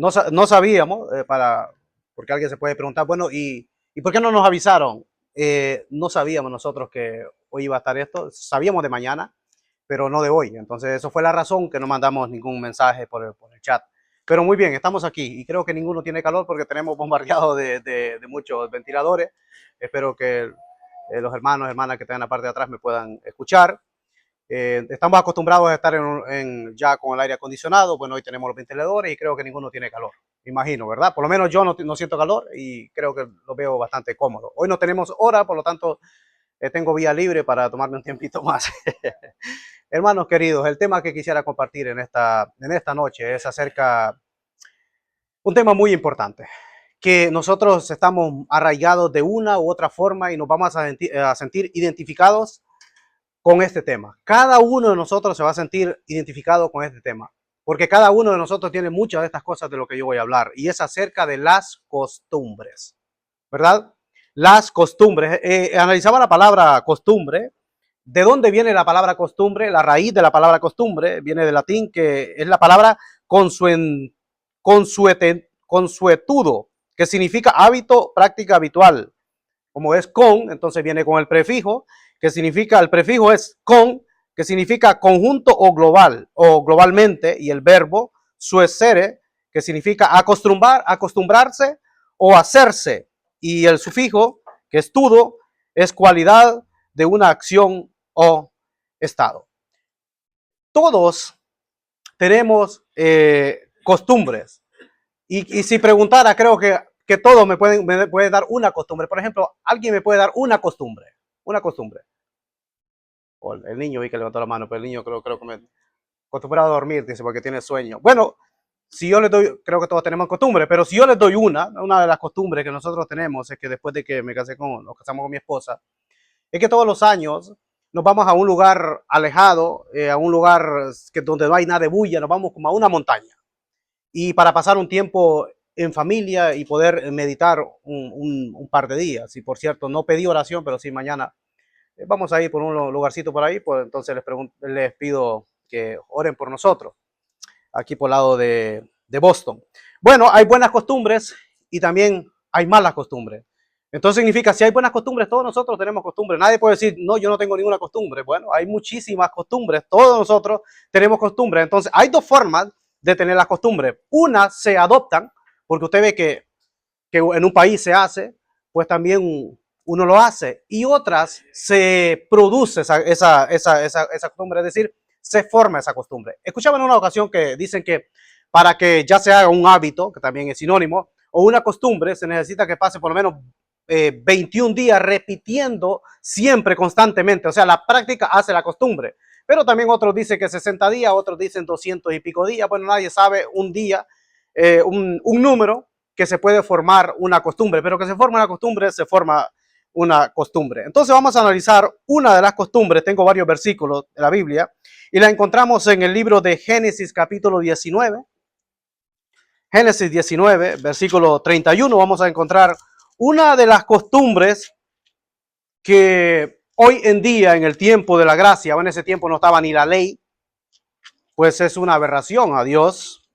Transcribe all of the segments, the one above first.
No sabíamos, porque alguien se puede preguntar, bueno, ¿y por qué no nos avisaron? No sabíamos nosotros que hoy iba a estar esto, sabíamos de mañana, pero no de hoy. Entonces, eso fue la razón que no mandamos ningún mensaje por el chat. Pero muy bien, estamos aquí y creo que ninguno tiene calor porque tenemos bombardeado de muchos ventiladores. Espero que los hermanos, hermanas que están en la parte de atrás me puedan escuchar. Estamos acostumbrados a estar ya con el aire acondicionado. Bueno, hoy tenemos los ventiladores y creo que ninguno tiene calor. Me imagino, ¿verdad? Por lo menos yo no siento calor y creo que lo veo bastante cómodo. Hoy no tenemos hora, por lo tanto, tengo vía libre para tomarme un tiempito más. Hermanos queridos, el tema que quisiera compartir en esta noche es acerca un tema muy importante, que nosotros estamos arraigados de una u otra forma y nos vamos a sentir identificados con este tema. Cada uno de nosotros se va a sentir identificado con este tema, porque cada uno de nosotros tiene muchas de estas cosas de lo que yo voy a hablar, y es acerca de las costumbres, ¿verdad? Las costumbres. Analizaba la palabra costumbre. ¿De dónde viene la palabra costumbre? La raíz de la palabra costumbre viene del latín, que es la palabra consuetudo, que significa hábito, práctica habitual. Como es con, entonces viene con el prefijo, que significa, el prefijo es con, que significa conjunto o global, o globalmente, y el verbo suecere, que significa acostumbrarse o hacerse, y el sufijo, que es tudo, es cualidad de una acción o estado. Todos tenemos costumbres, y si preguntara, creo que todos me pueden dar una costumbre. Por ejemplo, alguien me puede dar una costumbre. Una costumbre. O el niño vi que levantó la mano, pero el niño creo que me acostumbrado a dormir, dice, porque tiene sueño. Bueno, si yo les doy, creo que todos tenemos costumbre, pero si yo les doy una de las costumbres que nosotros tenemos es que después de que nos casamos con mi esposa, es que todos los años nos vamos a un lugar alejado, a un lugar donde no hay nada de bulla, nos vamos como a una montaña. Y para pasar un tiempo en familia y poder meditar un par de días. Y por cierto, no pedí oración, pero sí mañana vamos a ir por un lugarcito por ahí, pues entonces les pido que oren por nosotros, aquí por el lado de Boston. Bueno, hay buenas costumbres y también hay malas costumbres. Entonces significa, si hay buenas costumbres, todos nosotros tenemos costumbres. Nadie puede decir, no, yo no tengo ninguna costumbre. Bueno, hay muchísimas costumbres, todos nosotros tenemos costumbres. Entonces, hay dos formas de tener las costumbres. Una se adoptan, porque usted ve que en un país se hace, pues también uno lo hace. Y otras se produce esa costumbre, es decir, se forma esa costumbre. Escuchaba en una ocasión que dicen que para que ya se haga un hábito, que también es sinónimo, o una costumbre, se necesita que pase por lo menos 21 días repitiendo siempre constantemente. O sea, la práctica hace la costumbre. Pero también otros dicen que 60 días, otros dicen 200 y pico días. Bueno, nadie sabe un día, un número que se puede formar una costumbre, pero que se forma una costumbre, se forma una costumbre. Entonces vamos a analizar una de las costumbres. Tengo varios versículos de la Biblia y la encontramos en el libro de Génesis capítulo 19. Génesis 19, versículo 31, vamos a encontrar una de las costumbres que hoy en día, en el tiempo de la gracia, o en ese tiempo no estaba ni la ley, pues es una aberración a Dios.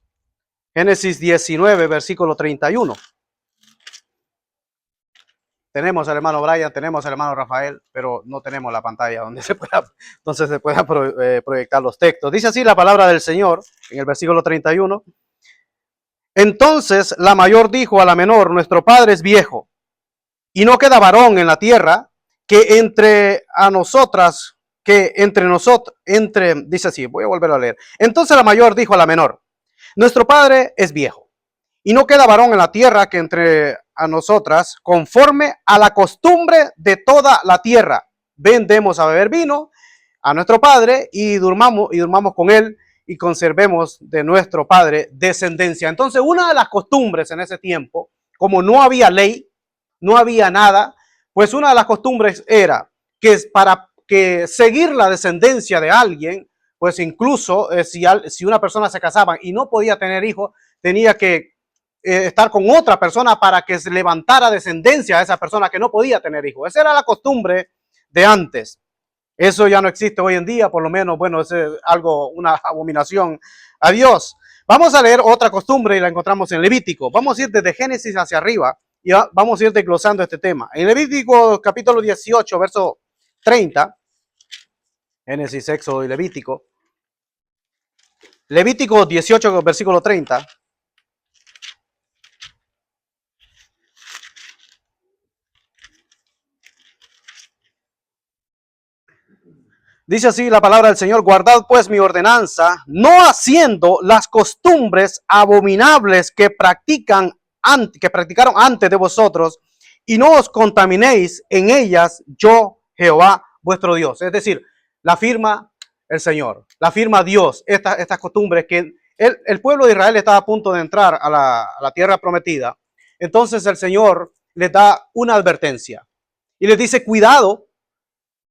Génesis 19, versículo 31. Tenemos al hermano Brian, tenemos al hermano Rafael, pero no tenemos la pantalla donde se pueda proyectar los textos. Dice así la palabra del Señor en el versículo 31. Entonces la mayor dijo a la menor, nuestro padre es viejo y no queda varón en la tierra que entre nosotros, dice así, voy a volver a leer. Entonces la mayor dijo a la menor, nuestro padre es viejo y no queda varón en la tierra que entre a nosotras, conforme a la costumbre de toda la tierra. Vendemos a beber vino a nuestro padre y durmamos con él y conservemos de nuestro padre descendencia. Entonces, una de las costumbres en ese tiempo, como no había ley, no había nada, pues una de las costumbres era que para que seguir la descendencia de alguien, pues incluso si una persona se casaba y no podía tener hijos, tenía que estar con otra persona para que se levantara descendencia a esa persona que no podía tener hijos. Esa era la costumbre de antes. Eso ya no existe hoy en día, por lo menos, bueno, es algo, una abominación a Dios. Vamos a leer otra costumbre y la encontramos en Levítico. Vamos a ir desde Génesis hacia arriba y vamos a ir desglosando este tema. En Levítico capítulo 18, verso 30, Génesis, Éxodo y Levítico. Levítico 18, versículo 30. Dice así la palabra del Señor: guardad pues mi ordenanza, no haciendo las costumbres abominables que practicaron antes de vosotros, y no os contaminéis en ellas, yo Jehová vuestro Dios. Es decir, la firma el Señor, la firma Dios, estas costumbres que el pueblo de Israel estaba a punto de entrar a la tierra prometida. Entonces el Señor les da una advertencia y les dice: cuidado,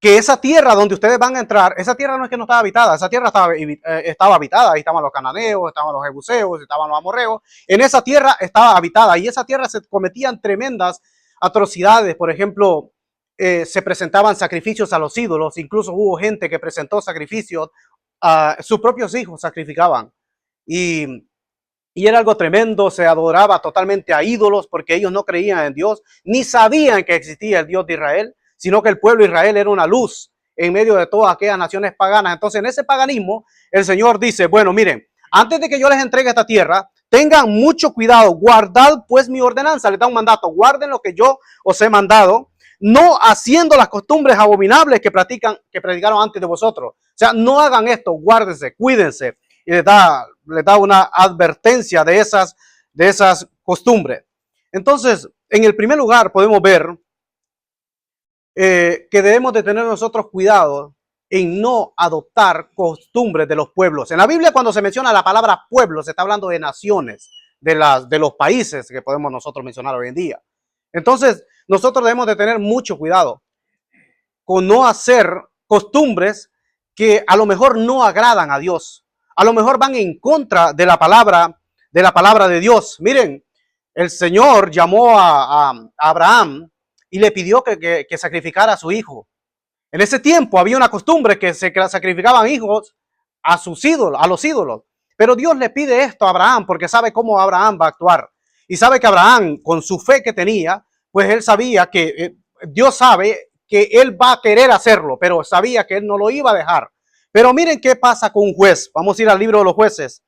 que esa tierra donde ustedes van a entrar, esa tierra no es que no estaba habitada, esa tierra estaba habitada. Ahí estaban los cananeos, estaban los jebuseos, estaban los amorreos. En esa tierra estaba habitada y esa tierra se cometían tremendas atrocidades. Por ejemplo, se presentaban sacrificios a los ídolos. Incluso hubo gente que presentó sacrificios, a sus propios hijos sacrificaban. Y era algo tremendo, se adoraba totalmente a ídolos porque ellos no creían en Dios, ni sabían que existía el Dios de Israel, sino que el pueblo de Israel era una luz en medio de todas aquellas naciones paganas. Entonces, en ese paganismo, el Señor dice: bueno, miren, antes de que yo les entregue esta tierra, tengan mucho cuidado, guardad pues mi ordenanza. Les da un mandato: guarden lo que yo os he mandado, no haciendo las costumbres abominables que practicaron antes de vosotros. O sea, no hagan esto, guárdense, cuídense. Y les da una advertencia de esas costumbres. Entonces, en el primer lugar podemos ver que debemos de tener nosotros cuidado en no adoptar costumbres de los pueblos. En la Biblia, cuando se menciona la palabra pueblo, se está hablando de naciones, de los países que podemos nosotros mencionar hoy en día. Entonces, nosotros debemos de tener mucho cuidado con no hacer costumbres que a lo mejor no agradan a Dios. A lo mejor van en contra de la palabra de Dios. Miren, el Señor llamó a Abraham y le pidió que sacrificara a su hijo. En ese tiempo había una costumbre que se sacrificaban hijos a sus ídolos, a los ídolos. Pero Dios le pide esto a Abraham porque sabe cómo Abraham va a actuar. Y sabe que Abraham, con su fe que tenía, pues él sabía que Dios sabe que él va a querer hacerlo, pero sabía que él no lo iba a dejar. Pero miren qué pasa con un juez. Vamos a ir al libro de los jueces.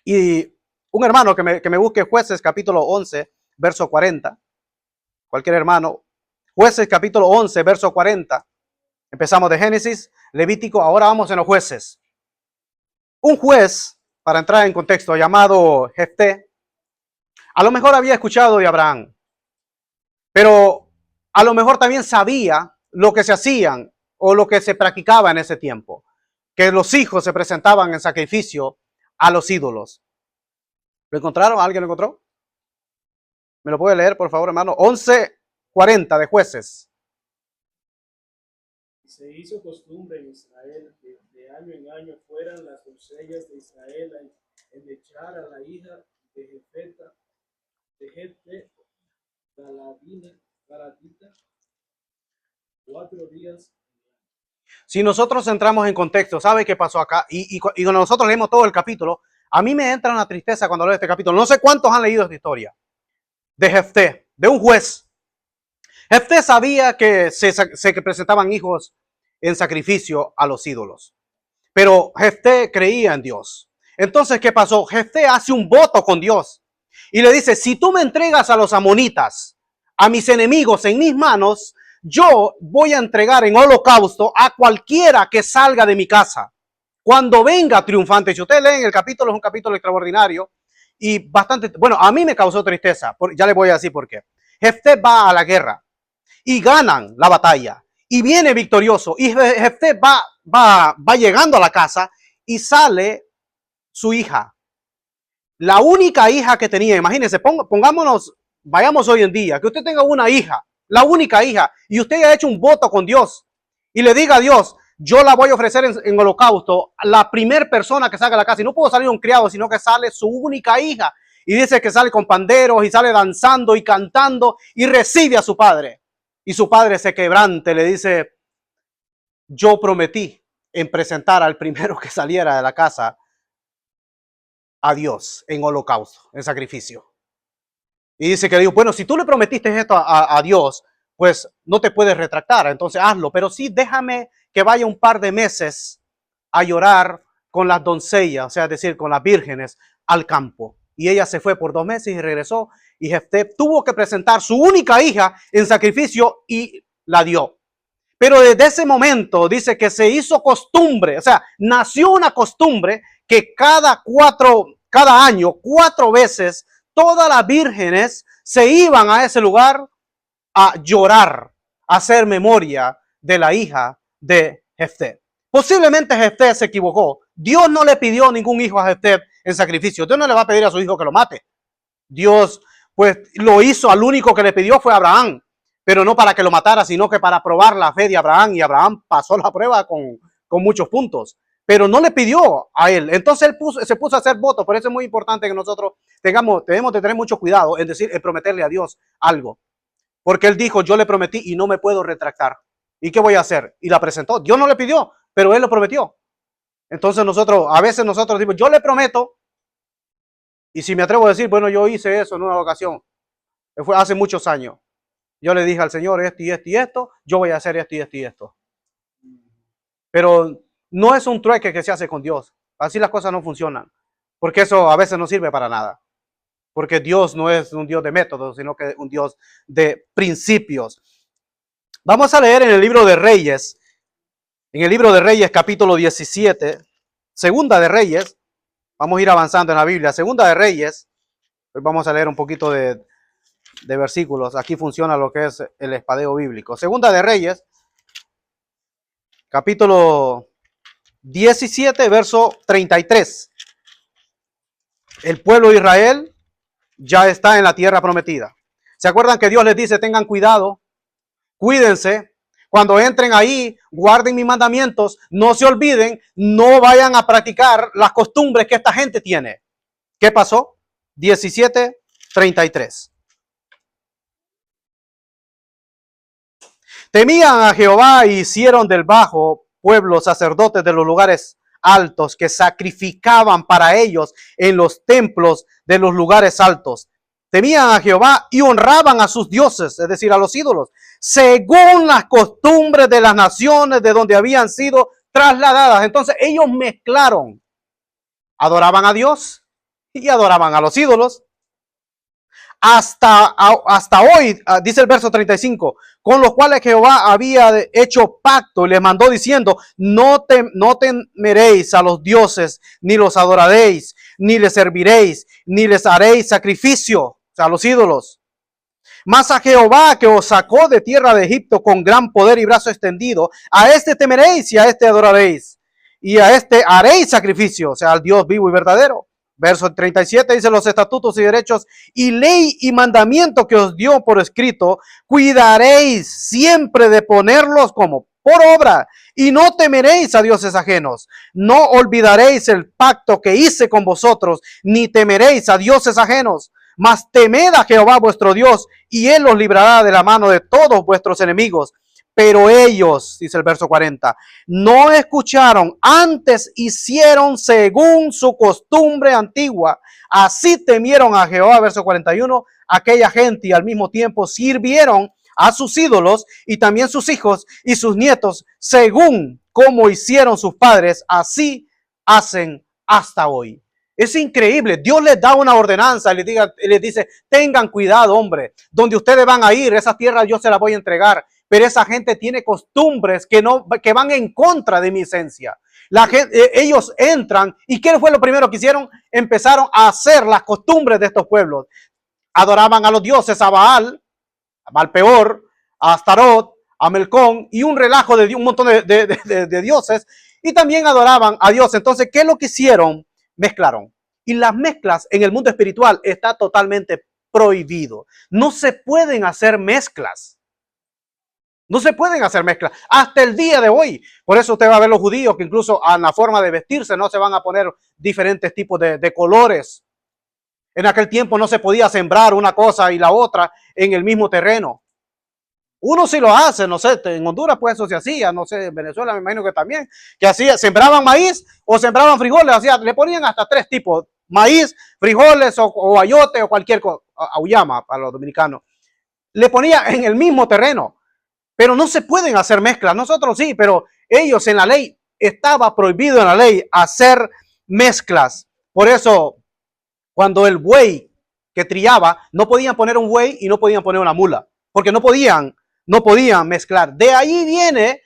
Y un hermano que me busque Jueces capítulo 11, verso 40. Cualquier hermano. Jueces capítulo 11, verso 40. Empezamos de Génesis, Levítico, ahora vamos en los jueces. Un juez, para entrar en contexto, llamado Jefté, a lo mejor había escuchado de Abraham, pero a lo mejor también sabía lo que se hacían o lo que se practicaba en ese tiempo, que los hijos se presentaban en sacrificio a los ídolos. ¿Lo encontraron? ¿Alguien lo encontró? ¿Me lo puede leer, por favor, hermano? 11:40 de Jueces. Se hizo costumbre en Israel que de año en año fueran las doncellas de Israel a echar a la hija de Jefeta, de Jefté, Galadita, 4 días. Si nosotros entramos en contexto, ¿sabe qué pasó acá? Y cuando nosotros leemos todo el capítulo, a mí me entra una tristeza cuando leo este capítulo. No sé cuántos han leído esta historia de Jefté, de un juez. Jefté sabía que se presentaban hijos en sacrificio a los ídolos, pero Jefté creía en Dios. Entonces, ¿qué pasó? Jefté hace un voto con Dios y le dice: si tú me entregas a los amonitas, a mis enemigos en mis manos, yo voy a entregar en holocausto a cualquiera que salga de mi casa cuando venga triunfante. Si ustedes leen el capítulo, es un capítulo extraordinario y bastante, bueno, a mí me causó tristeza, ya les voy a decir por qué. Jefté va a la guerra y ganan la batalla y viene victorioso, y Jefté va llegando a la casa y sale su hija, la única hija que tenía. Imagínense, pongámonos, vayamos hoy en día, que usted tenga una hija, la única hija, y usted haya hecho un voto con Dios y le diga a Dios: yo la voy a ofrecer en holocausto a la primer persona que salga de la casa. Y no puedo salir un criado, sino que sale su única hija, y dice que sale con panderos y sale danzando y cantando y recibe a su padre. Y su padre se quebrante, le dice: yo prometí en presentar al primero que saliera de la casa a Dios en holocausto, en sacrificio. Y dice que digo, bueno, si tú le prometiste esto a Dios, pues no te puedes retractar, entonces hazlo. Pero sí, déjame que vaya un par de meses a llorar con las doncellas, o sea, es decir, con las vírgenes, al campo. Y ella se fue por 2 meses y regresó. Y Jefté tuvo que presentar su única hija en sacrificio y la dio. Pero desde ese momento dice que se hizo costumbre, o sea, nació una costumbre que cada año, 4 veces, todas las vírgenes se iban a ese lugar a llorar, a hacer memoria de la hija de Jefté. Posiblemente Jefté se equivocó. Dios no le pidió ningún hijo a Jefté en sacrificio. Dios no le va a pedir a su hijo que lo mate. Dios, pues, lo hizo, al único que le pidió fue a Abraham, pero no para que lo matara, sino que para probar la fe de Abraham, y Abraham pasó la prueba con muchos puntos, pero no le pidió a él. Entonces él se puso a hacer votos. Por eso es muy importante que nosotros debemos de tener mucho cuidado en decir, en prometerle a Dios algo, porque él dijo, yo le prometí y no me puedo retractar. ¿Y qué voy a hacer? Y la presentó. Dios no le pidió, pero él lo prometió. Entonces a veces nosotros decimos, yo le prometo, y si me atrevo a decir, bueno, yo hice eso en una ocasión, fue hace muchos años. Yo le dije al Señor esto y esto y esto, yo voy a hacer esto y esto y esto. Pero no es un trueque que se hace con Dios. Así las cosas no funcionan, porque eso a veces no sirve para nada. Porque Dios no es un Dios de métodos, sino que es un Dios de principios. Vamos a leer en el libro de Reyes, capítulo 17, Segunda de Reyes. Vamos a ir avanzando en la Biblia. Segunda de Reyes, hoy vamos a leer un poquito de versículos. Aquí funciona lo que es el espadeo bíblico. Segunda de Reyes, capítulo 17, verso 33. El pueblo de Israel ya está en la tierra prometida. ¿Se acuerdan que Dios les dice, tengan cuidado, cuídense? Cuando entren ahí, guarden mis mandamientos, no se olviden, no vayan a practicar las costumbres que esta gente tiene. ¿Qué pasó? 17:33. Temían a Jehová y hicieron del bajo pueblo sacerdotes de los lugares altos que sacrificaban para ellos en los templos de los lugares altos. Temían a Jehová y honraban a sus dioses, es decir, a los ídolos, según las costumbres de las naciones de donde habían sido trasladadas. Entonces ellos mezclaron, adoraban a Dios y adoraban a los ídolos. Hasta hoy, dice el verso 35, con los cuales Jehová había hecho pacto y les mandó diciendo, no temeréis a los dioses, ni los adoraréis, ni les serviréis, ni les haréis sacrificio, o sea, a los ídolos. Mas a Jehová que os sacó de tierra de Egipto con gran poder y brazo extendido, a este temeréis y a este adoraréis, y a este haréis sacrificio, o sea, al Dios vivo y verdadero. Verso 37 dice, los estatutos y derechos y ley y mandamiento que os dio por escrito, cuidaréis siempre de ponerlos como por obra, y no temeréis a dioses ajenos. No olvidaréis el pacto que hice con vosotros, ni temeréis a dioses ajenos. Mas temed a Jehová vuestro Dios, y él os librará de la mano de todos vuestros enemigos. Pero ellos, dice el verso 40, no escucharon, antes hicieron según su costumbre antigua. Así temieron a Jehová, verso 41, aquella gente, y al mismo tiempo sirvieron a sus ídolos, y también sus hijos y sus nietos, según como hicieron sus padres, así hacen hasta hoy. Es increíble. Dios les da una ordenanza y les dice, tengan cuidado, hombre, donde ustedes van a ir, esa tierra yo se la voy a entregar. Pero esa gente tiene costumbres que van en contra de mi esencia. Ellos entran, ¿y qué fue lo primero que hicieron? Empezaron a hacer las costumbres de estos pueblos. Adoraban a los dioses, a Baal Peor, a Astarot, a Melcón, y un relajo de un montón de dioses, y también adoraban a Dios. Entonces, ¿qué es lo que hicieron? Mezclaron. Y las mezclas en el mundo espiritual está totalmente prohibido. No se pueden hacer mezclas. No se pueden hacer mezclas hasta el día de hoy. Por eso usted va a ver los judíos que incluso en la forma de vestirse no se van a poner diferentes tipos de colores. En aquel tiempo no se podía sembrar una cosa y la otra en el mismo terreno. Uno sí lo hace, no sé, en Honduras pues eso se hacía, no sé, en Venezuela me imagino que también, que hacía, sembraban maíz o sembraban frijoles, le ponían hasta 3 tipos maíz, frijoles o ayote o cualquier cosa, auyama para los dominicanos. Le ponía en el mismo terreno, pero no se pueden hacer mezclas. Nosotros sí, pero ellos en la ley, estaba prohibido en la ley hacer mezclas. Por eso, cuando el buey que triaba, no podían poner un buey y no podían poner una mula, porque no podían mezclar. De ahí viene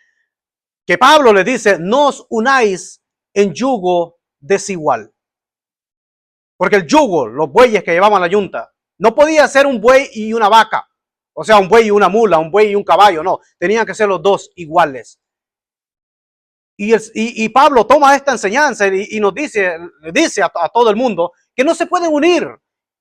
que Pablo le dice, no os unáis en yugo desigual. Porque el yugo, los bueyes que llevaban la yunta, no podía ser un buey y una vaca. O sea, un buey y una mula, un buey y un caballo, no. Tenían que ser los dos iguales. Y Pablo toma esta enseñanza y nos dice a todo el mundo que no se pueden unir.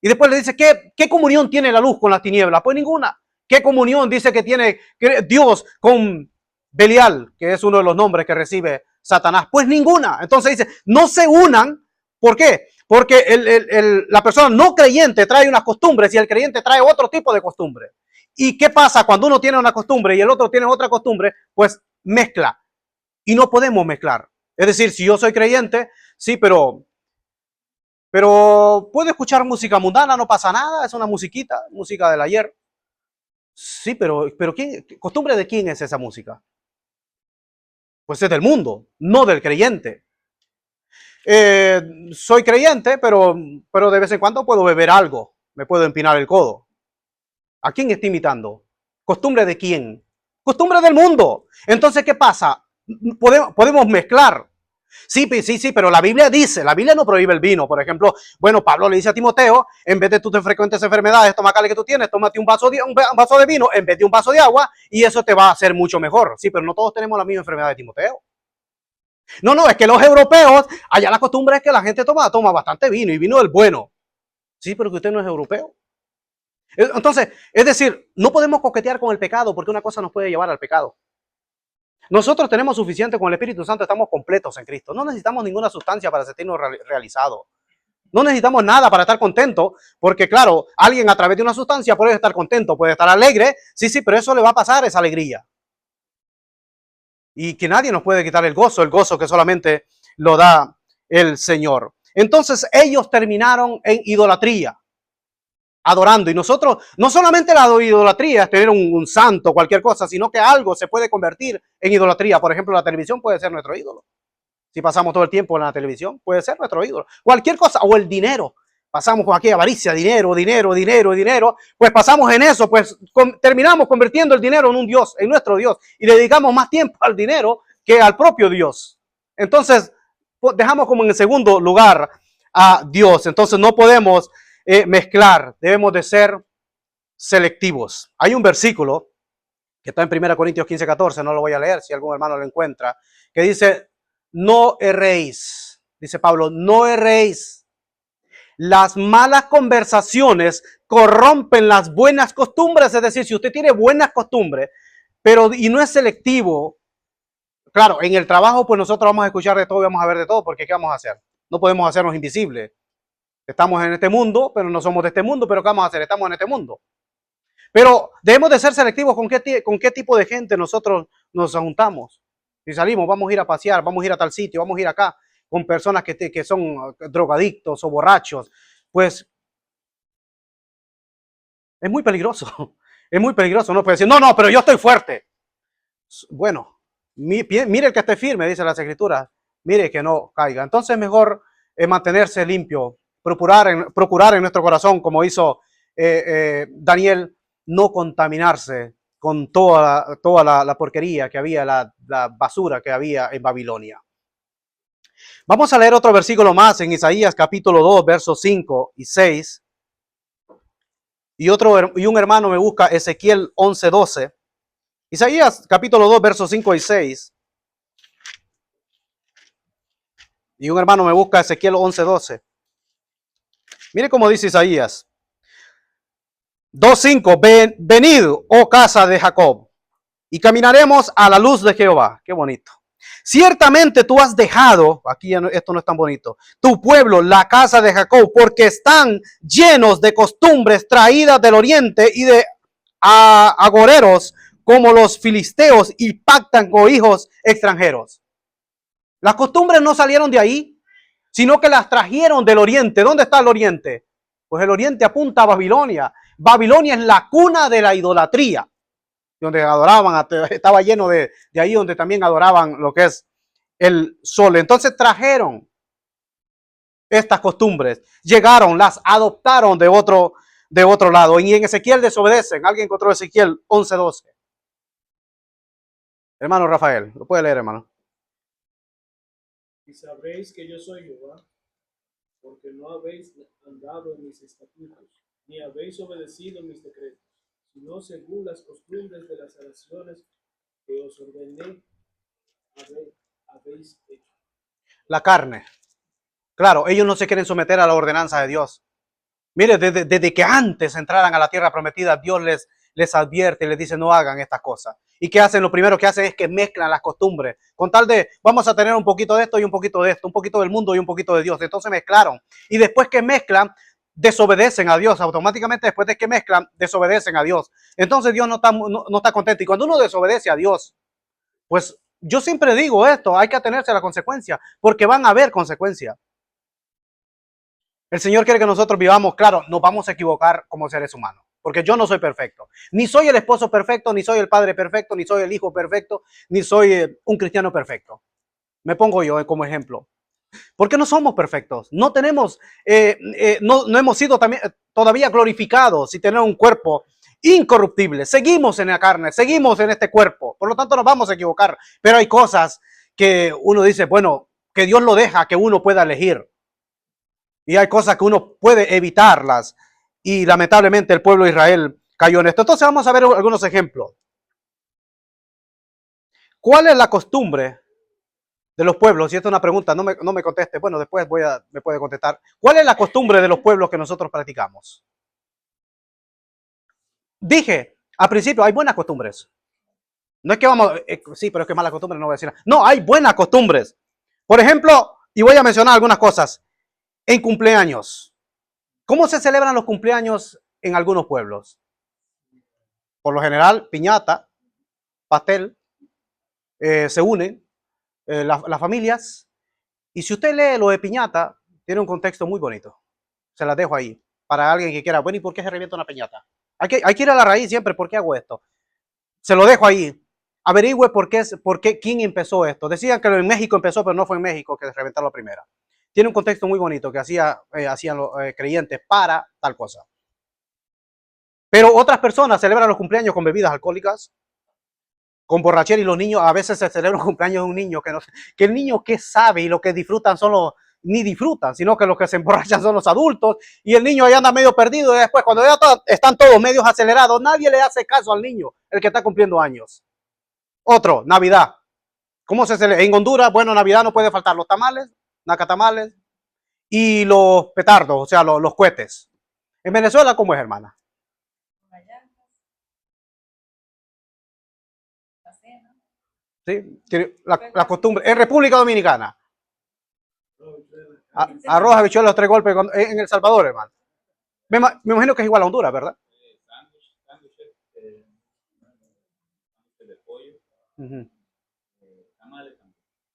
Y después le dice, ¿qué comunión tiene la luz con la tiniebla? Pues ninguna. ¿Qué comunión dice que tiene Dios con Belial, que es uno de los nombres que recibe Satanás? Pues ninguna. Entonces dice, no se unan. ¿Por qué? Porque la persona no creyente trae unas costumbres y el creyente trae otro tipo de costumbre. ¿Y qué pasa cuando uno tiene una costumbre y el otro tiene otra costumbre? Pues mezcla. Y no podemos mezclar. Es decir, si yo soy creyente, sí, pero puedo escuchar música mundana, no pasa nada, es una musiquita, música del ayer. Sí, pero ¿quién, costumbre de quién es esa música? Pues es del mundo, no del creyente. Soy creyente, pero de vez en cuando puedo beber algo, me puedo empinar el codo. ¿A quién está imitando? ¿Costumbre de quién? Costumbre del mundo. Entonces, ¿qué pasa? Podemos mezclar. Sí, pero la Biblia dice, la Biblia no prohíbe el vino. Por ejemplo, bueno, Pablo le dice a Timoteo, en vez de tus frecuentes enfermedades estomacales que tú tienes, tómate un vaso de vino en vez de un vaso de agua y eso te va a hacer mucho mejor. Sí, pero no todos tenemos la misma enfermedad de Timoteo. No, es que los europeos, allá la costumbre es que la gente toma bastante vino y vino del bueno. Sí, pero que usted no es europeo. Entonces, es decir, no podemos coquetear con el pecado porque una cosa nos puede llevar al pecado. Nosotros tenemos suficiente con el Espíritu Santo, estamos completos en Cristo. No necesitamos ninguna sustancia para sentirnos realizados. No necesitamos nada para estar contentos, porque claro, alguien a través de una sustancia puede estar contento, puede estar alegre, sí, pero eso le va a pasar, esa alegría. Y que nadie nos puede quitar el gozo que solamente lo da el Señor. Entonces ellos terminaron en idolatría, adorando. Y nosotros, no solamente la idolatría es tener un santo, cualquier cosa, sino que algo se puede convertir en idolatría. Por ejemplo, la televisión puede ser nuestro ídolo. Si pasamos todo el tiempo en la televisión, puede ser nuestro ídolo. Cualquier cosa, o el dinero. Pasamos con aquella avaricia, dinero. Pues pasamos en eso, pues terminamos convirtiendo el dinero en un Dios, en nuestro Dios. Y dedicamos más tiempo al dinero que al propio Dios. Entonces, dejamos como en el segundo lugar a Dios. Entonces, no podemos mezclar, debemos de ser selectivos. Hay un versículo que está en 1 Corintios 15:14, no lo voy a leer si algún hermano lo encuentra, que dice, no erréis, dice Pablo, no erréis. Las malas conversaciones corrompen las buenas costumbres, es decir, si usted tiene buenas costumbres, y no es selectivo, claro, en el trabajo pues nosotros vamos a escuchar de todo y vamos a ver de todo, porque ¿qué vamos a hacer? No podemos hacernos invisibles. Estamos en este mundo, pero no somos de este mundo, pero ¿qué vamos a hacer? Estamos en este mundo. Pero debemos de ser selectivos con qué tipo de gente nosotros nos juntamos. Si salimos, vamos a ir a pasear, vamos a ir a tal sitio, vamos a ir acá, con personas que son drogadictos o borrachos, pues es muy peligroso. Es muy peligroso. No puede decir, no, pero yo estoy fuerte. Bueno, mire el que esté firme, dice las Escrituras. Mire que no caiga. Entonces mejor mantenerse limpio. Procurar en nuestro corazón, como hizo Daniel, no contaminarse con toda la porquería que había, la basura que había en Babilonia. Vamos a leer otro versículo más en Isaías capítulo 2, versos 5 y 6. Y un hermano me busca Ezequiel 11:12. Isaías capítulo 2, versos 5 y 6. Y un hermano me busca Ezequiel 11:12. Mire cómo dice Isaías 2:5. Venid, oh casa de Jacob, y caminaremos a la luz de Jehová. Qué bonito. Ciertamente tú has dejado, aquí esto no es tan bonito, tu pueblo, la casa de Jacob, porque están llenos de costumbres traídas del oriente y de agoreros como los filisteos y pactan con hijos extranjeros. Las costumbres no salieron de ahí. sino que las trajeron del oriente. ¿Dónde está el oriente? Pues el oriente apunta a Babilonia. Babilonia es la cuna de la idolatría, donde adoraban, estaba lleno de ahí donde también adoraban lo que es el sol. Entonces trajeron estas costumbres, llegaron, las adoptaron de otro lado. Y en Ezequiel desobedecen. Alguien encontró Ezequiel 11:12. Hermano Rafael, lo puede leer, hermano. Y sabréis que yo soy Jehová, porque no habéis andado en mis estatutos, ni habéis obedecido mis decretos, sino según las costumbres de las naciones que os ordené, habéis hecho. La carne. Claro, ellos no se quieren someter a la ordenanza de Dios. Mire, desde que antes entraran a la tierra prometida, Dios les advierte y les dice no hagan estas cosas. ¿Y qué hacen? Lo primero que hacen es que mezclan las costumbres. Con tal de, vamos a tener un poquito de esto y un poquito de esto, un poquito del mundo y un poquito de Dios. Entonces mezclaron. Y después que mezclan, desobedecen a Dios. Automáticamente después de que mezclan, desobedecen a Dios. Entonces Dios no está contento. Y cuando uno desobedece a Dios, pues yo siempre digo esto, hay que atenerse a la consecuencia, porque van a haber consecuencias. El Señor quiere que nosotros vivamos, claro, nos vamos a equivocar como seres humanos, porque yo no soy perfecto. Ni soy el esposo perfecto, ni soy el padre perfecto, ni soy el hijo perfecto, ni soy un cristiano perfecto. Me pongo yo como ejemplo. Porque no somos perfectos. No tenemos, no hemos sido también, todavía glorificados y tener un cuerpo incorruptible. Seguimos en la carne, seguimos en este cuerpo. Por lo tanto, nos vamos a equivocar. Pero hay cosas que uno dice, bueno, que Dios lo deja, que uno pueda elegir. Y hay cosas que uno puede evitarlas. Y lamentablemente el pueblo de Israel cayó en esto. Entonces vamos a ver algunos ejemplos. ¿Cuál es la costumbre de los pueblos? Y esta es una pregunta, no me conteste. Bueno, después me puede contestar. ¿Cuál es la costumbre de los pueblos que nosotros practicamos? Dije, al principio hay buenas costumbres. No es que vamos, sí, pero es que malas costumbres no voy a decir. No, hay buenas costumbres. Por ejemplo, y voy a mencionar algunas cosas. En cumpleaños. ¿Cómo se celebran los cumpleaños en algunos pueblos? Por lo general, piñata, pastel, se unen las familias. Y si usted lee lo de piñata, tiene un contexto muy bonito. Se las dejo ahí. Para alguien que quiera, bueno, ¿y por qué se revienta una piñata? Hay que ir a la raíz siempre, ¿por qué hago esto? Se lo dejo ahí. Averigüe quién empezó esto. Decían que en México empezó, pero no fue en México que se reventó la primera. Tiene un contexto muy bonito que hacían los creyentes para tal cosa. Pero otras personas celebran los cumpleaños con bebidas alcohólicas, con borrachera, y los niños, a veces se celebra un cumpleaños de un niño que el niño que sabe y lo que disfrutan ni disfrutan, sino que los que se emborrachan son los adultos, y el niño ya anda medio perdido, y después cuando ya están todos medios acelerados, nadie le hace caso al niño, el que está cumpliendo años. Otro, Navidad. ¿Cómo se celebra? En Honduras, bueno, Navidad no puede faltar los tamales, nacatamales, y los petardos, o sea, los cohetes. En Venezuela, ¿cómo es, hermana? ¿Sí? La costumbre. En República Dominicana. Arroz, habichuelas, 3 golpes en El Salvador, hermano. Me imagino que es igual a Honduras, ¿verdad? Uh-huh.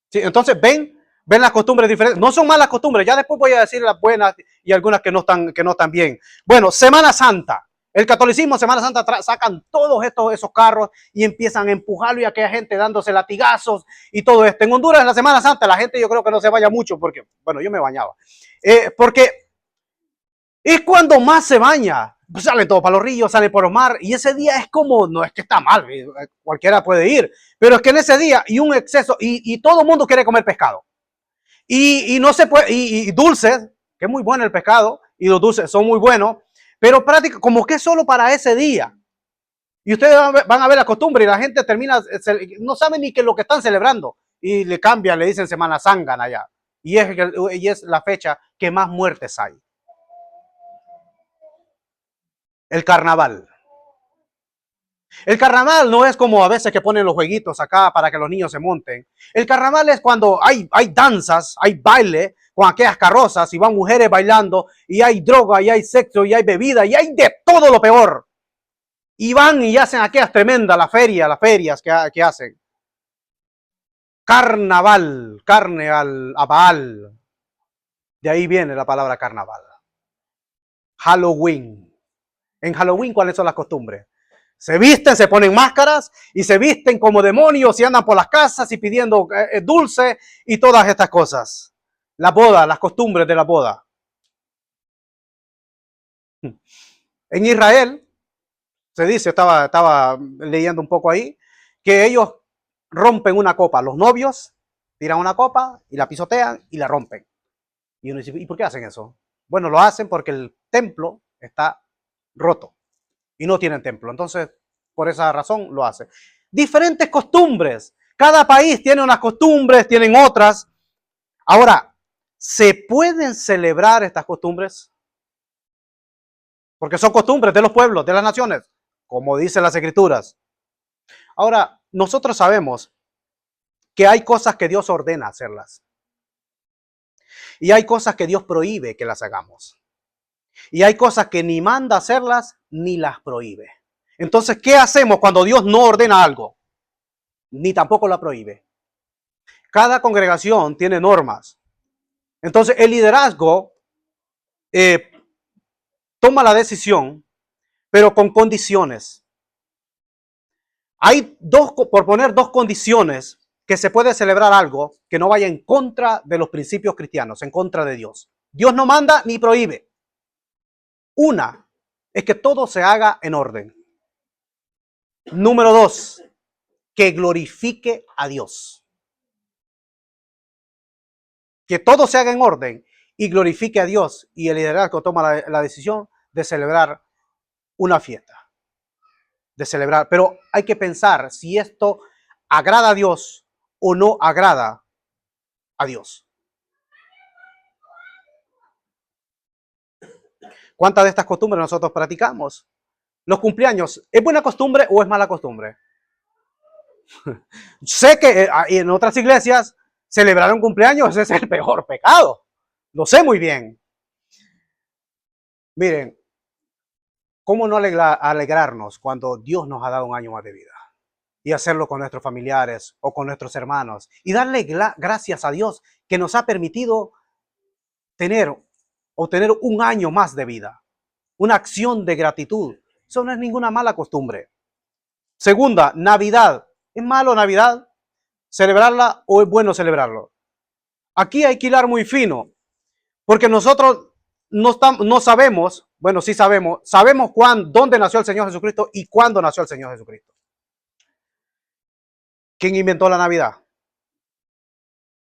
Sí, entonces ven las costumbres diferentes. No son malas costumbres. Ya después voy a decir las buenas y algunas que no están bien. Bueno, Semana Santa. El catolicismo, Semana Santa, sacan todos esos carros y empiezan a empujarlo, y aquella gente dándose latigazos y todo esto. En Honduras, en la Semana Santa, la gente yo creo que no se vaya mucho porque, bueno, yo me bañaba. Porque es cuando más se baña. Pues salen todos para los ríos, salen por los mares, y ese día es como, no es que está mal, cualquiera puede ir, pero es que en ese día y un exceso, y todo el mundo quiere comer pescado. Y no se puede, y dulces, que es muy bueno el pescado, y los dulces son muy buenos, pero prácticamente como que es solo para ese día. Y ustedes van a ver la costumbre, y la gente termina, no saben ni qué es lo que están celebrando, y le cambian, le dicen Semana Zángana allá, y es la fecha que más muertes hay. El carnaval. El carnaval no es como a veces que ponen los jueguitos acá para que los niños se monten. El carnaval es cuando hay danzas, hay baile con aquellas carrozas, y van mujeres bailando, y hay droga, y hay sexo, y hay bebida, y hay de todo lo peor. Y van y hacen aquellas tremendas, las ferias que hacen. Carnaval, carne a Baal. De ahí viene la palabra carnaval. Halloween. En Halloween, ¿cuáles son las costumbres? Se visten, se ponen máscaras y se visten como demonios y andan por las casas y pidiendo dulce y todas estas cosas. La boda, las costumbres de la boda. En Israel, se dice, estaba leyendo un poco ahí, que ellos rompen una copa. Los novios tiran una copa y la pisotean y la rompen. Y uno dice, ¿y por qué hacen eso? Bueno, lo hacen porque el templo está roto y no tienen templo. Entonces, por esa razón lo hacen. Diferentes costumbres. Cada país tiene unas costumbres, tienen otras. Ahora, ¿se pueden celebrar estas costumbres? Porque son costumbres de los pueblos, de las naciones, como dicen las escrituras. Ahora, nosotros sabemos que hay cosas que Dios ordena hacerlas. Y hay cosas que Dios prohíbe que las hagamos. Y hay cosas que ni manda hacerlas ni las prohíbe. Entonces, ¿qué hacemos cuando Dios no ordena algo? Ni tampoco la prohíbe. Cada congregación tiene normas. Entonces, el liderazgo toma la decisión, pero con condiciones. Hay por poner dos condiciones, que se puede celebrar algo que no vaya en contra de los principios cristianos, en contra de Dios. Dios no manda ni prohíbe. Una es que todo se haga en orden. Número dos, que glorifique a Dios. Que todo se haga en orden y glorifique a Dios, y el liderazgo toma la decisión de celebrar una fiesta. De celebrar, pero hay que pensar si esto agrada a Dios o no agrada a Dios. ¿Cuántas de estas costumbres nosotros practicamos? Los cumpleaños, ¿es buena costumbre o es mala costumbre? Sé que en otras iglesias celebrar un cumpleaños ese es el peor pecado. Lo sé muy bien. Miren, ¿cómo no alegrarnos cuando Dios nos ha dado un año más de vida? Y hacerlo con nuestros familiares o con nuestros hermanos. Y darle gracias a Dios que nos ha permitido tener un año más de vida. Una acción de gratitud. Eso no es ninguna mala costumbre. Segunda, Navidad. ¿Es malo Navidad? ¿Celebrarla o es bueno celebrarlo? Aquí hay que hilar muy fino, porque nosotros no sabemos, bueno, sí sabemos dónde nació el Señor Jesucristo y cuándo nació el Señor Jesucristo. ¿Quién inventó la Navidad?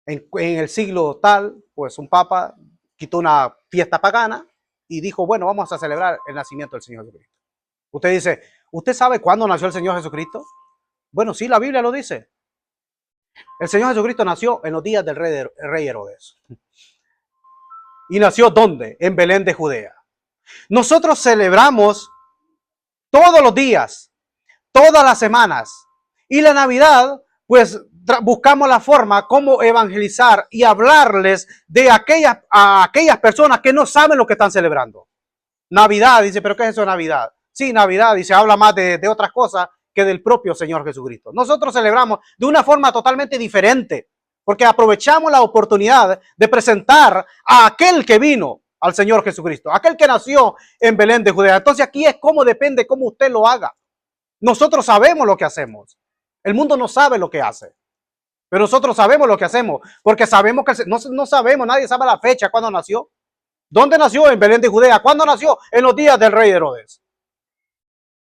En el siglo tal, pues un papa quitó una fiesta pagana y dijo, bueno, vamos a celebrar el nacimiento del Señor Jesucristo. Usted dice, ¿usted sabe cuándo nació el Señor Jesucristo? Bueno, sí, la Biblia lo dice. El Señor Jesucristo nació en los días del rey Herodes. ¿Y nació dónde? En Belén de Judea. Nosotros celebramos todos los días, todas las semanas. Y la Navidad, pues buscamos la forma como evangelizar y hablarles de a aquellas personas que no saben lo que están celebrando. Navidad, dice, ¿pero qué es eso de Navidad? Sí, Navidad, dice, habla más de otras cosas que del propio Señor Jesucristo. Nosotros celebramos de una forma totalmente diferente, porque aprovechamos la oportunidad de presentar a aquel que vino, al Señor Jesucristo, aquel que nació en Belén de Judea. Entonces aquí es como depende cómo usted lo haga. Nosotros sabemos lo que hacemos. El mundo no sabe lo que hace. Pero nosotros sabemos lo que hacemos, porque sabemos que no sabemos, nadie sabe la fecha, cuándo nació. ¿Dónde nació? En Belén de Judea. ¿Cuándo nació? En los días del rey Herodes.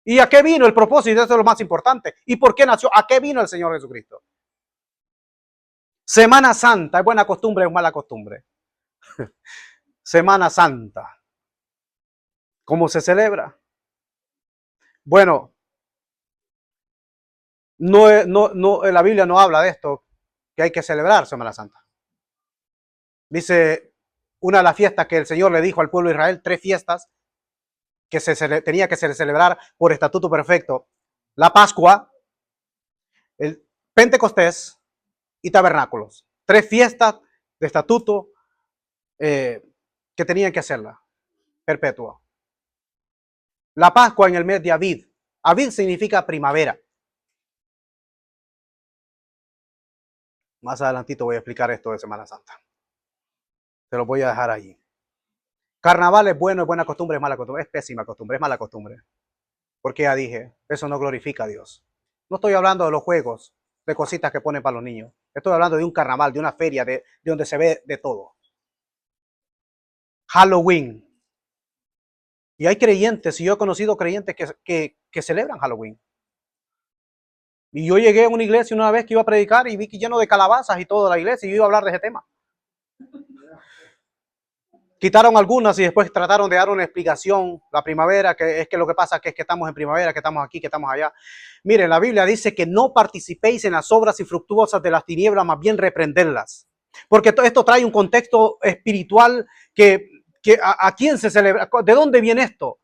¿Y a qué vino el propósito? Eso es lo más importante. ¿Y por qué nació? ¿A qué vino el Señor Jesucristo? Semana Santa, ¿es buena costumbre o es mala costumbre? Semana Santa. ¿Cómo se celebra? Bueno, la Biblia no habla de esto, que hay que celebrar Semana Santa. Dice una de las fiestas que el Señor le dijo al pueblo de Israel, 3 fiestas que tenía que celebrar por estatuto perfecto. La Pascua, el Pentecostés y Tabernáculos. 3 fiestas de estatuto que tenían que hacerla, perpetua. La Pascua en el mes de Aviv. Aviv significa primavera. Más adelantito voy a explicar esto de Semana Santa. Te lo voy a dejar ahí. Carnaval es bueno, es buena costumbre, es mala costumbre. Es pésima costumbre, es mala costumbre. Porque ya dije, eso no glorifica a Dios. No estoy hablando de los juegos, de cositas que ponen para los niños. Estoy hablando de un carnaval, de una feria, de donde se ve de todo. Halloween. Y hay creyentes, y yo he conocido creyentes que celebran Halloween. Y yo llegué a una iglesia una vez que iba a predicar y vi que lleno de calabazas y toda la iglesia, y yo iba a hablar de ese tema. Quitaron algunas y después trataron de dar una explicación. La primavera, que es que lo que pasa es que estamos en primavera, que estamos aquí, que estamos allá. Miren, la Biblia dice que no participéis en las obras infructuosas de las tinieblas, más bien reprenderlas. Porque esto trae un contexto espiritual que a quién se celebra, ¿de dónde viene esto?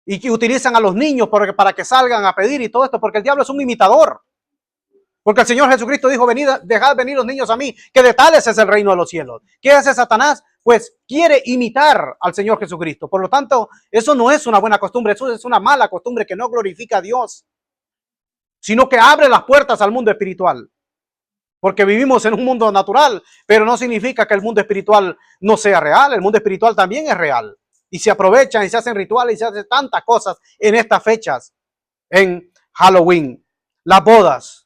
Y que utilizan a los niños para que salgan a pedir y todo esto, porque el diablo es un imitador. Porque el Señor Jesucristo dijo, venid, dejad venir los niños a mí, que de tales es el reino de los cielos. ¿Qué hace Satanás? Pues quiere imitar al Señor Jesucristo. Por lo tanto, eso no es una buena costumbre, eso es una mala costumbre que no glorifica a Dios, sino que abre las puertas al mundo espiritual. Porque vivimos en un mundo natural, pero no significa que el mundo espiritual no sea real. El mundo espiritual también es real. Y se aprovechan y se hacen rituales y se hacen tantas cosas en estas fechas, en Halloween, las bodas.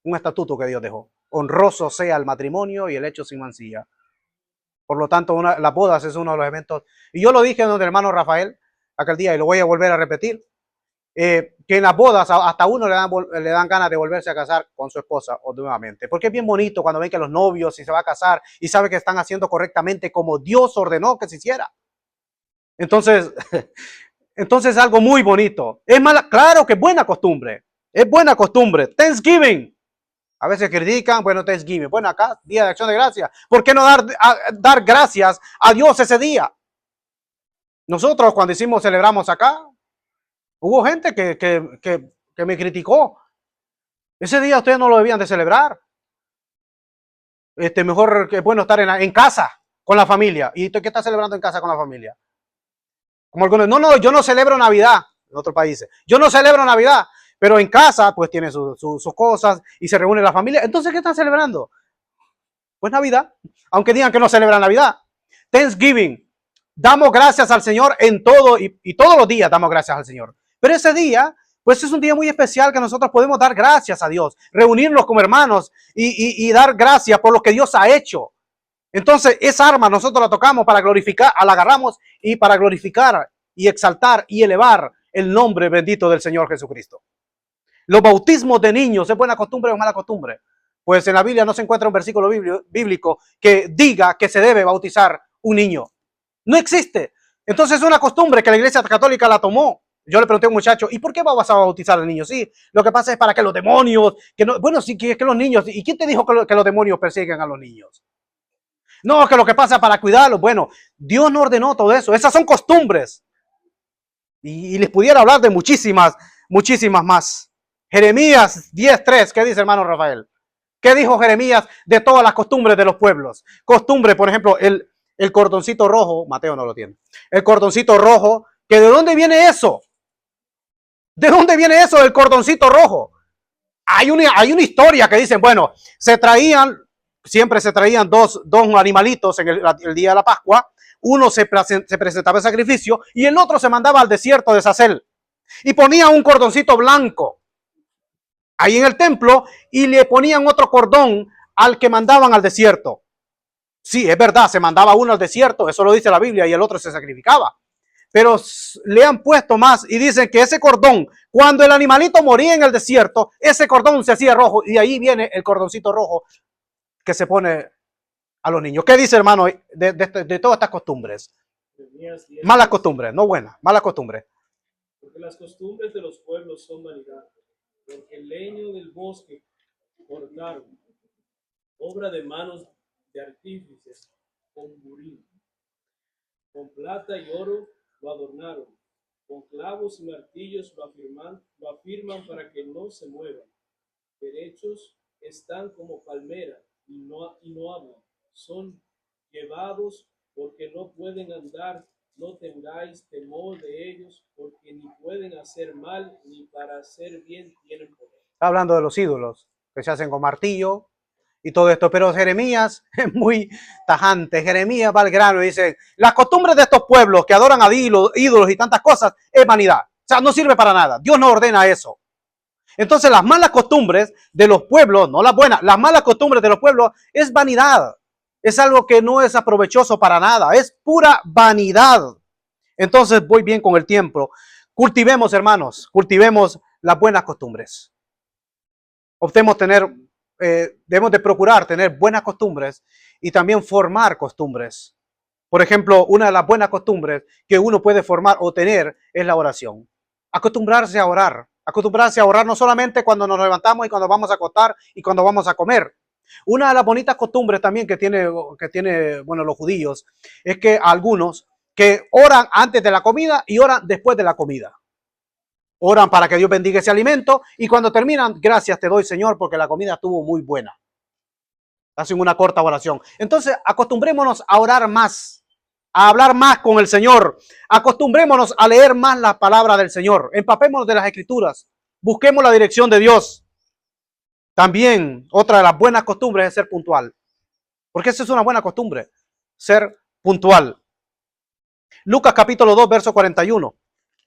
Un estatuto que Dios dejó. Honroso sea el matrimonio y el hecho sin mancilla. Por lo tanto, las bodas es uno de los eventos. Y yo lo dije donde el hermano Rafael aquel día y lo voy a volver a repetir. Que en las bodas hasta uno le dan ganas de volverse a casar con su esposa o nuevamente. Porque es bien bonito cuando ven que los novios y se va a casar y sabe que están haciendo correctamente como Dios ordenó que se hiciera. Entonces es algo muy bonito. Es mala, claro que es buena costumbre. Es buena costumbre. Thanksgiving. A veces critican, bueno, Thanksgiving. Bueno, acá, Día de Acción de Gracias. ¿Por qué no dar gracias a Dios ese día? Nosotros cuando celebramos acá, hubo gente que me criticó. Ese día ustedes no lo debían de celebrar. Mejor que es bueno estar en casa con la familia. ¿Y usted qué está celebrando en casa con la familia? Como algunos, no, yo no celebro Navidad en otros países. Yo no celebro Navidad. Pero en casa, pues tiene sus cosas y se reúne la familia. Entonces, ¿qué están celebrando? Pues Navidad, aunque digan que no celebran Navidad. Thanksgiving, damos gracias al Señor en todo y todos los días damos gracias al Señor. Pero ese día, pues es un día muy especial que nosotros podemos dar gracias a Dios, reunirnos como hermanos y dar gracias por lo que Dios ha hecho. Entonces, esa arma nosotros la tocamos para glorificar, la agarramos y para glorificar y exaltar y elevar el nombre bendito del Señor Jesucristo. Los bautismos de niños, ¿es buena costumbre o mala costumbre? Pues en la Biblia no se encuentra un versículo bíblico que diga que se debe bautizar un niño. No existe. Entonces es una costumbre que la Iglesia Católica la tomó. Yo le pregunté a un muchacho, ¿y por qué vas a bautizar al niño? Sí, lo que pasa es para que los demonios, bueno, sí, que es que los niños, ¿y quién te dijo que los demonios persiguen a los niños? No, que lo que pasa es para cuidarlos. Bueno, Dios no ordenó todo eso. Esas son costumbres. Y les pudiera hablar de muchísimas más. Jeremías 10:3, ¿qué dice hermano Rafael? ¿Qué dijo Jeremías de todas las costumbres de los pueblos? Costumbre, por ejemplo, el cordoncito rojo, Mateo no lo tiene, el cordoncito rojo, que ¿de dónde viene eso? ¿De dónde viene eso del cordoncito rojo? Hay una historia que dicen, bueno, siempre se traían dos animalitos en el día de la Pascua, uno se presentaba en sacrificio y el otro se mandaba al desierto de Sacel y ponía un cordoncito blanco ahí en el templo y le ponían otro cordón al que mandaban al desierto. Sí, es verdad, se mandaba uno al desierto, eso lo dice la Biblia, y el otro se sacrificaba. Pero le han puesto más y dicen que ese cordón, cuando el animalito moría en el desierto, ese cordón se hacía rojo y ahí viene el cordoncito rojo que se pone a los niños. ¿Qué dice, hermano, de todas estas costumbres? Malas costumbres, no buenas, malas costumbres. Porque las costumbres de los pueblos son vanidad. Porque el leño del bosque cortaron, obra de manos de artífices, con burín. Con plata y oro lo adornaron, con clavos y martillos lo afirman para que no se muevan. Derechos están como palmera y no hablan. Son llevados porque no pueden andar. No tengáis temor de ellos, porque ni pueden hacer mal, ni para hacer bien tienen poder. Está hablando de los ídolos que se hacen con martillo y todo esto. Pero Jeremías es muy tajante. Jeremías va al grano y dice, las costumbres de estos pueblos que adoran a ídolos y tantas cosas es vanidad. O sea, no sirve para nada. Dios no ordena eso. Entonces las malas costumbres de los pueblos, no las buenas, las malas costumbres de los pueblos es vanidad. Es algo que no es aprovechoso para nada. Es pura vanidad. Entonces voy bien con el tiempo. Cultivemos, hermanos, cultivemos las buenas costumbres. Optemos tener, debemos de procurar tener buenas costumbres y también formar costumbres. Por ejemplo, una de las buenas costumbres que uno puede formar o tener es la oración. Acostumbrarse a orar. Acostumbrarse a orar no solamente cuando nos levantamos y cuando vamos a acostar y cuando vamos a comer. Una de las bonitas costumbres también que tiene bueno, los judíos es que algunos que oran antes de la comida y oran después de la comida. Oran para que Dios bendiga ese alimento y cuando terminan, gracias te doy, Señor, porque la comida estuvo muy buena. Hacen una corta oración. Entonces, acostumbrémonos a orar más, a hablar más con el Señor. Acostumbrémonos a leer más la palabra del Señor. Empapémonos de las Escrituras. Busquemos la dirección de Dios. También, otra de las buenas costumbres es ser puntual. Porque esa es una buena costumbre, ser puntual. Lucas capítulo 2, verso 41.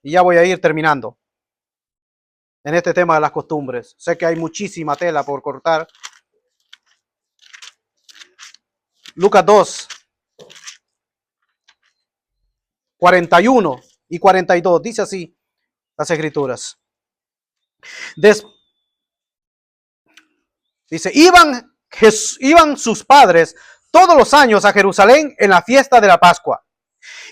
Y ya voy a ir terminando en este tema de las costumbres. Sé que hay muchísima tela por cortar. Lucas 2, 41 y 42. Dice así las Escrituras. Dice, iban sus padres todos los años a Jerusalén en la fiesta de la Pascua.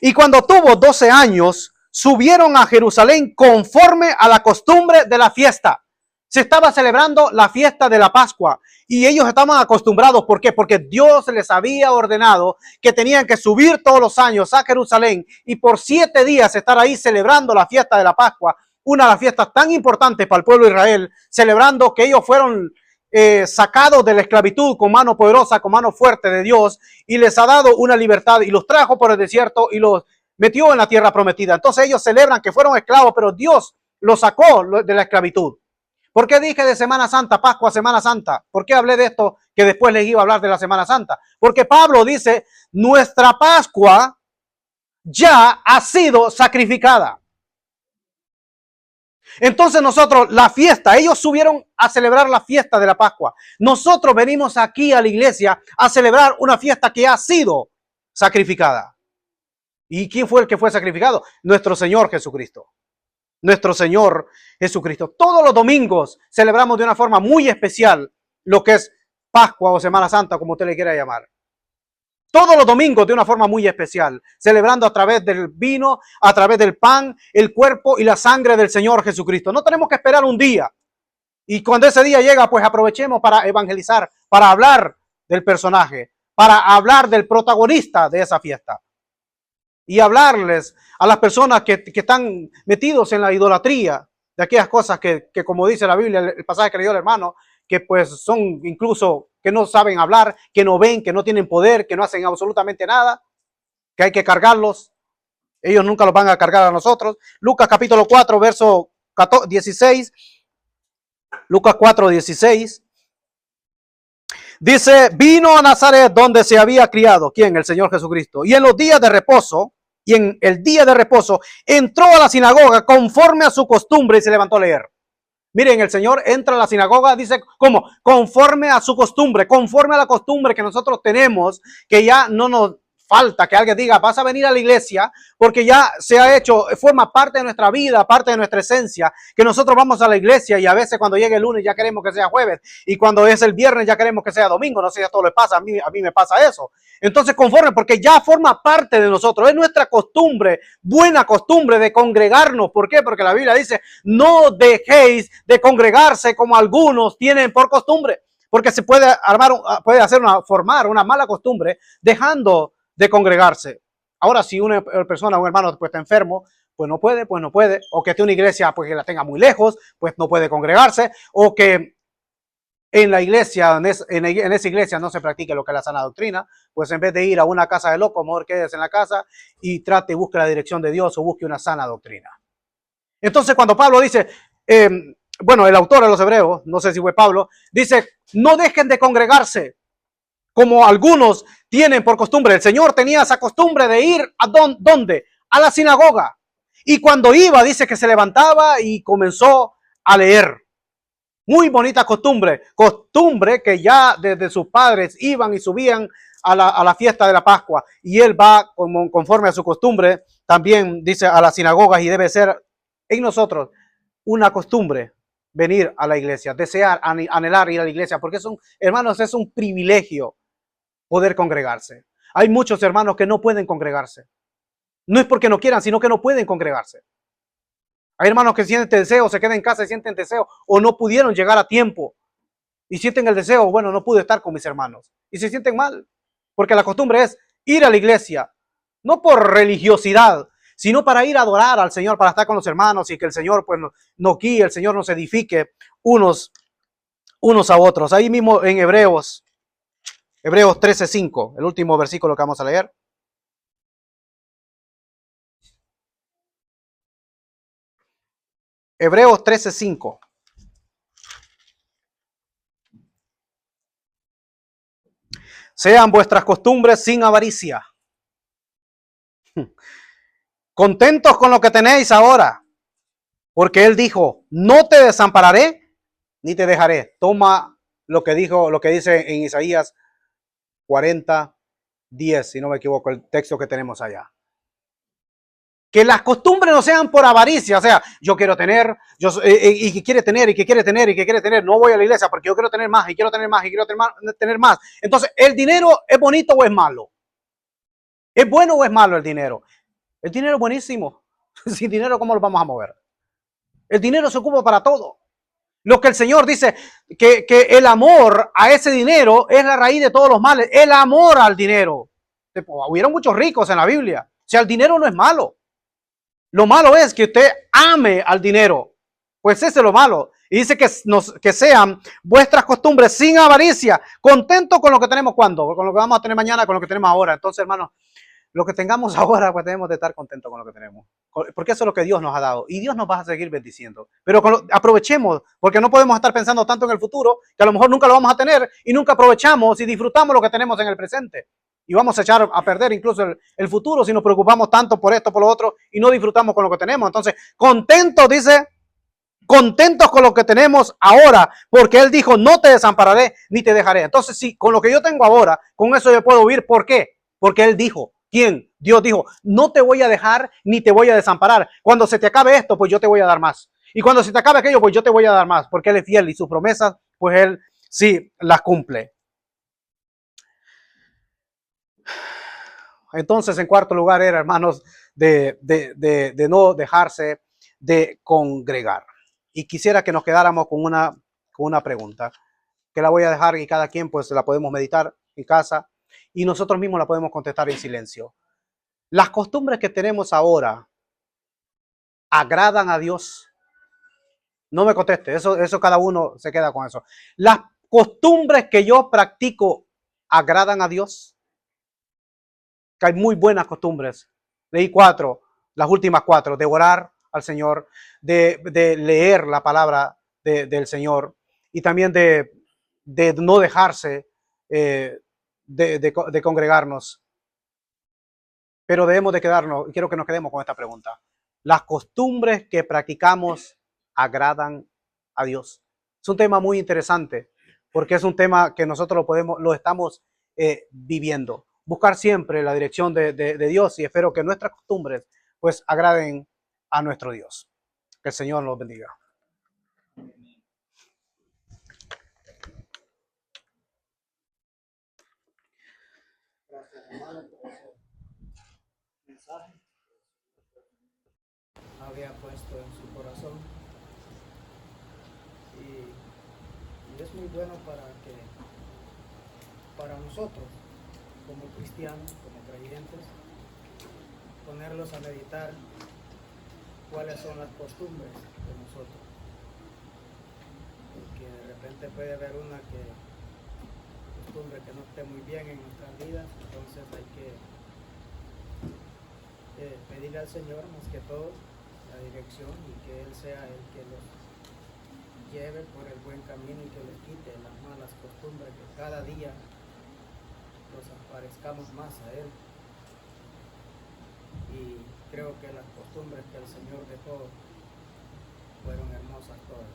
Y cuando tuvo 12 años, subieron a Jerusalén conforme a la costumbre de la fiesta. Se estaba celebrando la fiesta de la Pascua y ellos estaban acostumbrados. ¿Por qué? Porque Dios les había ordenado que tenían que subir todos los años a Jerusalén y por 7 días estar ahí celebrando la fiesta de la Pascua. Una de las fiestas tan importantes para el pueblo de Israel, celebrando que ellos fueron sacados de la esclavitud con mano poderosa, con mano fuerte de Dios, y les ha dado una libertad y los trajo por el desierto y los metió en la tierra prometida. Entonces ellos celebran que fueron esclavos, pero Dios los sacó de la esclavitud. ¿Por qué dije de Semana Santa, Pascua, Semana Santa? ¿Por qué hablé de esto que después les iba a hablar de la Semana Santa? Porque Pablo dice, nuestra Pascua ya ha sido sacrificada. Entonces nosotros, la fiesta, ellos subieron a celebrar la fiesta de la Pascua. Nosotros venimos aquí a la iglesia a celebrar una fiesta que ha sido sacrificada. ¿Y quién fue el que fue sacrificado? Nuestro Señor Jesucristo. Nuestro Señor Jesucristo. Todos los domingos celebramos de una forma muy especial lo que es Pascua o Semana Santa, como usted le quiera llamar. Todos los domingos de una forma muy especial, celebrando a través del vino, a través del pan, el cuerpo y la sangre del Señor Jesucristo. No tenemos que esperar un día. Y cuando ese día llega, pues aprovechemos para evangelizar, para hablar del personaje, para hablar del protagonista de esa fiesta. Y hablarles a las personas que están metidos en la idolatría de aquellas cosas que como dice la Biblia, el pasaje que leyó el hermano, que pues son incluso que no saben hablar, que no ven, que no tienen poder, que no hacen absolutamente nada, que hay que cargarlos. Ellos nunca los van a cargar a nosotros. Lucas capítulo 4, verso 16. Lucas 4, 16. Dice, vino a Nazaret donde se había criado. ¿Quién? El Señor Jesucristo. Y en los días de reposo, entró a la sinagoga conforme a su costumbre y se levantó a leer. Miren, el Señor entra a la sinagoga, dice, ¿cómo? Conforme a su costumbre, conforme a la costumbre que nosotros tenemos, que ya no nos falta que alguien diga, vas a venir a la iglesia, porque ya se ha hecho, forma parte de nuestra vida, parte de nuestra esencia, que nosotros vamos a la iglesia y a veces cuando llega el lunes ya queremos que sea jueves, y cuando es el viernes ya queremos que sea domingo, no sé si a todos les pasa, a mí me pasa eso. Entonces conforme, porque ya forma parte de nosotros, es nuestra costumbre, buena costumbre de congregarnos. ¿Por qué? Porque la Biblia dice, no dejéis de congregarse como algunos tienen por costumbre, porque se puede formar una mala costumbre dejando de congregarse. Ahora, si una persona, un hermano, pues está enfermo, pues no puede, o que esté una iglesia, pues que la tenga muy lejos, pues no puede congregarse, o que en la iglesia, en esa iglesia no se practique lo que es la sana doctrina, pues en vez de ir a una casa de locos, mejor quédese en la casa y trate y busque la dirección de Dios o busque una sana doctrina. Entonces, cuando Pablo dice, bueno, el autor de los Hebreos, no sé si fue Pablo, dice, no dejen de congregarse, como algunos tienen por costumbre. El Señor tenía esa costumbre de ir a ¿dónde? A la sinagoga. Y cuando iba, dice que se levantaba y comenzó a leer. Muy bonita costumbre. Costumbre que ya desde sus padres iban y subían a la fiesta de la Pascua. Y él va conforme a su costumbre, también dice a las sinagogas, y debe ser en nosotros una costumbre venir a la iglesia, desear, anhelar ir a la iglesia, porque hermanos, es un privilegio poder congregarse. Hay muchos hermanos que no pueden congregarse. No es porque no quieran, sino que no pueden congregarse. Hay hermanos que sienten deseo, se quedan en casa y sienten deseo, o no pudieron llegar a tiempo y sienten el deseo, bueno, no pude estar con mis hermanos. Y se sienten mal, porque la costumbre es ir a la iglesia, no por religiosidad, sino para ir a adorar al Señor, para estar con los hermanos y que el Señor pues nos guíe, el Señor nos edifique unos a otros. Ahí mismo en Hebreos 13:5, el último versículo que vamos a leer. Hebreos 13:5. Sean vuestras costumbres sin avaricia, contentos con lo que tenéis ahora, porque Él dijo, no te desampararé ni te dejaré. Toma lo que dice en Isaías 40:10, si no me equivoco, el texto que tenemos allá. Que las costumbres no sean por avaricia, o sea, yo quiero tener, y que quiere tener, y que quiere tener, y que quiere tener, no voy a la iglesia porque yo quiero tener más, y quiero tener más, y quiero tener más. Entonces, ¿el dinero es bonito o es malo? ¿Es bueno o es malo el dinero? El dinero es buenísimo. Sin dinero, ¿cómo lo vamos a mover? El dinero se ocupa para todo. Lo que el Señor dice, que el amor a ese dinero es la raíz de todos los males. El amor al dinero. Hubieron muchos ricos en la Biblia. O sea, el dinero no es malo. Lo malo es que usted ame al dinero. Pues ese es lo malo. Y dice que sean vuestras costumbres sin avaricia, contentos con lo que tenemos cuando, con lo que vamos a tener mañana, con lo que tenemos ahora. Entonces, hermanos, lo que tengamos ahora, pues debemos de estar contentos con lo que tenemos. Porque eso es lo que Dios nos ha dado. Y Dios nos va a seguir bendiciendo. Pero aprovechemos, porque no podemos estar pensando tanto en el futuro, que a lo mejor nunca lo vamos a tener, y nunca aprovechamos y disfrutamos lo que tenemos en el presente. Y vamos a echar a perder incluso el futuro si nos preocupamos tanto por esto, por lo otro, y no disfrutamos con lo que tenemos. Entonces, contentos, dice, contentos con lo que tenemos ahora, porque Él dijo, no te desampararé ni te dejaré. Entonces, sí, con lo que yo tengo ahora, con eso yo puedo vivir. ¿Por qué? Porque Él dijo, ¿quién? Dios dijo, no te voy a dejar ni te voy a desamparar. Cuando se te acabe esto, pues yo te voy a dar más. Y cuando se te acabe aquello, pues yo te voy a dar más, porque Él es fiel y sus promesas, pues Él sí las cumple. Entonces, en cuarto lugar era, hermanos, de no dejarse de congregar. Y quisiera que nos quedáramos con una pregunta, que la voy a dejar y cada quien pues la podemos meditar en casa y nosotros mismos la podemos contestar en silencio. Las costumbres que tenemos ahora agradan a Dios. No me conteste, eso cada uno se queda con eso. Las costumbres que yo practico agradan a Dios. Que hay muy buenas costumbres. Leí 4, las últimas 4, de orar al Señor, de leer la palabra del Señor y también de no dejarse de congregarnos. Pero debemos de quedarnos, y quiero que nos quedemos con esta pregunta. ¿Las costumbres que practicamos agradan a Dios? Es un tema muy interesante porque es un tema que nosotros lo estamos viviendo. Buscar siempre la dirección de Dios y espero que nuestras costumbres pues agraden a nuestro Dios. Que el Señor los bendiga. Gracias, hermano, por ese mensaje. Había puesto en su corazón. Y es muy bueno para nosotros, como cristianos, como creyentes, ponerlos a meditar cuáles son las costumbres de nosotros. Porque de repente puede haber una costumbre que no esté muy bien en nuestras vidas, entonces hay que pedirle al Señor más que todo la dirección y que Él sea el que lleve por el buen camino y que les quite las malas costumbres, que cada día nos aparezcamos más a Él. Y creo que las costumbres que el Señor dejó fueron hermosas todas.